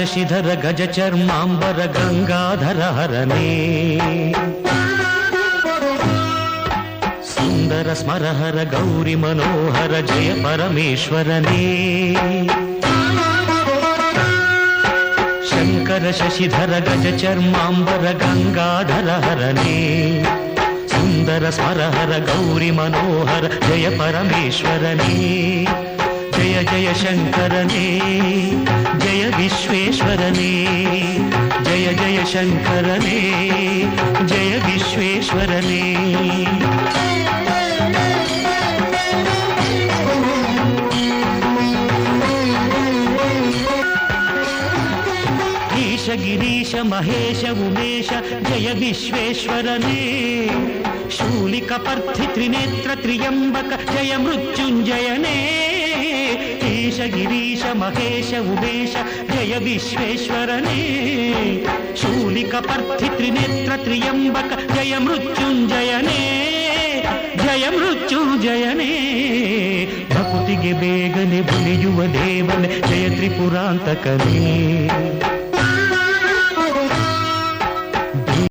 ಶಶಿಧರ ಗಜ ಚರ್ಮಾಂಬರ ಗಂಗಾಧರ ಹರನೇ ಸುಂದರ ಸ್ಮರಹರ ಗೌರಿ ಮನೋಹರ ಜಯ ಪರಮೇಶ್ವರನೇ ಶಂಕರ ಶಶಿಧರ ಗಜ ಚರ್ಮಾಂಬರ ಗಂಗಾಧರ ಹರನೇ ಸುಂದರ ಸ್ಮರಹರ ಗೌರಿ ಮನೋಹರ ಜಯ ಪರಮೇಶ್ವರನೇ ಜಯ ಜಯ ಶಂಕರನೇ ಜಯ ವಿಶ್ವೇಶ್ವರನೇ ಜಯ ಜಯ ಶಂಕರನೇ ಜಯ ವಿಶ್ವೇಶ್ವರನೇ ಈಶ ಗಿರೀಶ ಮಹೇಶ ಉಮೇಶ ಜಯ ವಿಶ್ವೇಶ್ವರನೇ ಶೂಲಿಕಪರ್ಥಿ ತ್ರಿನೇತ್ರ ತ್ರಿಯಂಬಕ ಜಯ ಮೃತ್ಯುಂಜಯನೇ ಈಶ ಗಿರೀಶ ಮಹೇಶ ಉಮೇಶ ಜಯ ವಿಶ್ವೇಶ್ವರನೇ ಶೂಲಿಕಪರ್ಥಿ ತ್ರಿನೇತ್ರ ತ್ರಿಯಂಬಕ ಜಯ ಮೃತ್ಯುಂಜಯನೇ ಜಯ ಮೃತ್ಯುಂಜಯನೇ ಭಕುತಿಗೆ ಬೇಗನೆ ಬುಲಿಯುವ ದೇವನೇ ಜಯ ತ್ರಿಪುರಾಂತಕನೇ